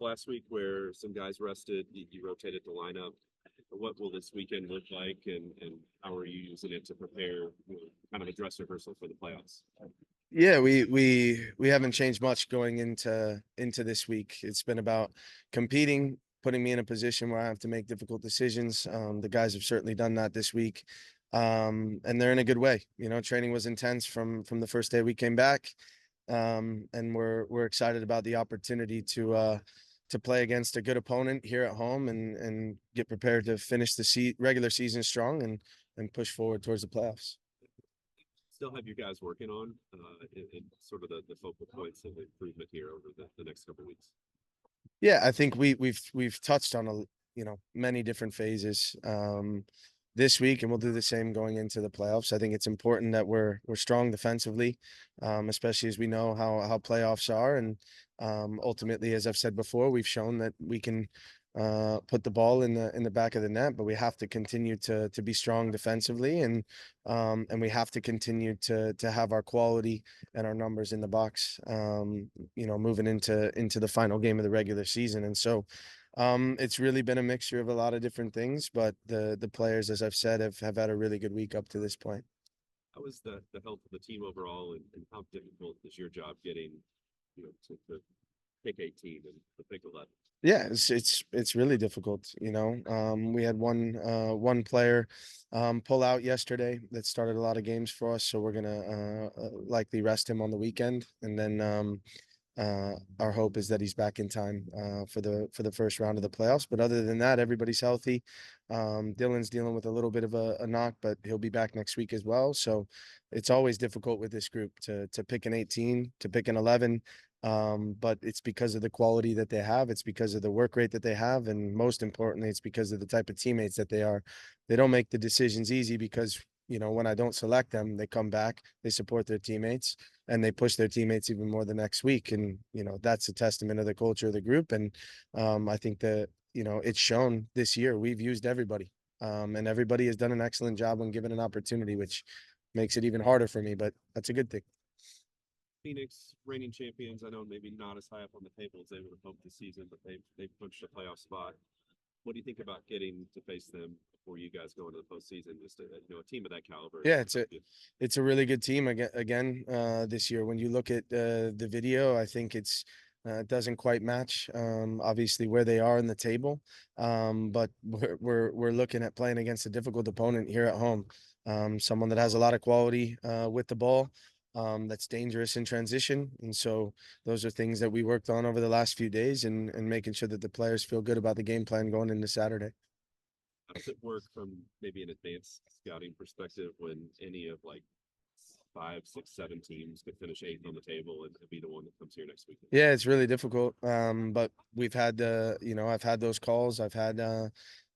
last week where some guys rested, you rotated the lineup. What will this weekend look like, and how are you using it to prepare, kind of a dress rehearsal for the playoffs? Yeah, we haven't changed much going into this week. It's been about competing, putting me in a position where I have to make difficult decisions. The guys have certainly done that this week, and they're in a good way. Training was intense from the first day we came back, and we're excited about the opportunity to play against a good opponent here at home and get prepared to finish the regular season strong and push forward towards the playoffs. Still have you guys working on in sort of the focal points of improvement here over the next couple of weeks? Yeah, I think we've touched on many different phases this week, and we'll do the same going into the playoffs. I think it's important that we're strong defensively, especially as we know how playoffs are, and ultimately, as I've said before, we've shown that we can put the ball in the back of the net, but we have to continue to be strong defensively, and we have to continue to have our quality and our numbers in the box, moving into the final game of the regular season. And so it's really been a mixture of a lot of different things, but the players, as I've said, have had a really good week up to this point. How is the health of the team overall, and how difficult is your job getting, to pick 18 and to pick 11? Yeah, it's really difficult. We had one player pull out yesterday that started a lot of games for us, so we're gonna likely rest him on the weekend, and then our hope is that he's back in time for the first round of the playoffs. But other than that, everybody's healthy. Dylan's dealing with a little bit of a knock, but he'll be back next week as well. So it's always difficult with this group to pick an 18, to pick an 11. But it's because of the quality that they have. It's because of the work rate that they have, and most importantly, it's because of the type of teammates that they are. They don't make the decisions easy because when I don't select them, they come back, they support their teammates, and they push their teammates even more the next week. And, that's a testament of the culture of the group. And I think that, it's shown this year. We've used everybody, and everybody has done an excellent job when given an opportunity, which makes it even harder for me, but that's a good thing. Phoenix, reigning champions. I know maybe not as high up on the table as they would have hoped this season, but they've punched a playoff spot. What do you think about getting to face them before you guys go into the postseason? Just a team of that caliber. Yeah, it's a really good team again this year. When you look at the video, I think it doesn't quite match obviously where they are in the table, but we're looking at playing against a difficult opponent here at home, someone that has a lot of quality with the ball, that's dangerous in transition, and so those are things that we worked on over the last few days, and making sure that the players feel good about the game plan going into Saturday. How does it work from maybe an advanced scouting perspective when any of like five, six, seven teams could finish eighth on the table and be the one that comes here next week? Yeah, it's really difficult. But we've had I've had those calls. I've had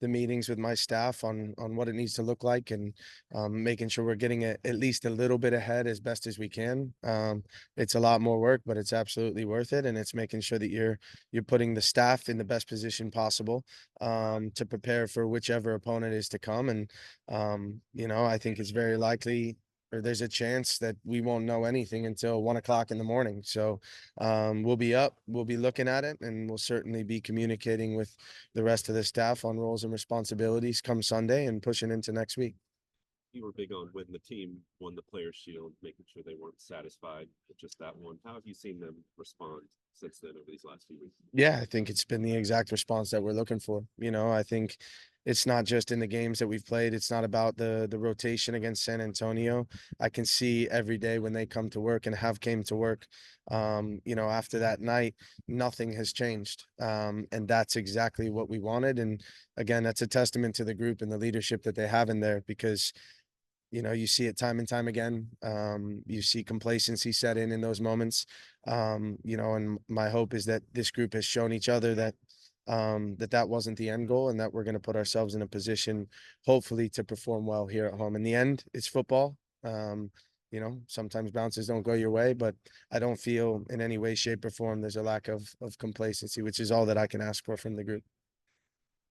the meetings with my staff on what it needs to look like, and making sure we're getting at least a little bit ahead as best as we can. It's a lot more work, but it's absolutely worth it, and it's making sure that you're putting the staff in the best position possible to prepare for whichever opponent is to come. And I think it's very likely, or there's a chance that we won't know anything until 1 o'clock in the morning. So we'll be up, we'll be looking at it, and we'll certainly be communicating with the rest of the staff on roles and responsibilities come Sunday and pushing into next week. You were big on when the team won the Players Shield, making sure they weren't satisfied with just that one. How have you seen them respond since then over these last few weeks? Yeah, I think it's been the exact response that we're looking for. I think it's not just in the games that we've played. It's not about the rotation against San Antonio. I can see every day when they come to work and have came to work, after that night, nothing has changed. And that's exactly what we wanted. And again, that's a testament to the group and the leadership that they have in there, because you see it time and time again. You see complacency set in those moments. And my hope is that this group has shown each other that wasn't the end goal, and that we're going to put ourselves in a position, hopefully, to perform well here at home. In the end, it's football. Sometimes bounces don't go your way, but I don't feel in any way, shape, or form there's a lack of complacency, which is all that I can ask for from the group.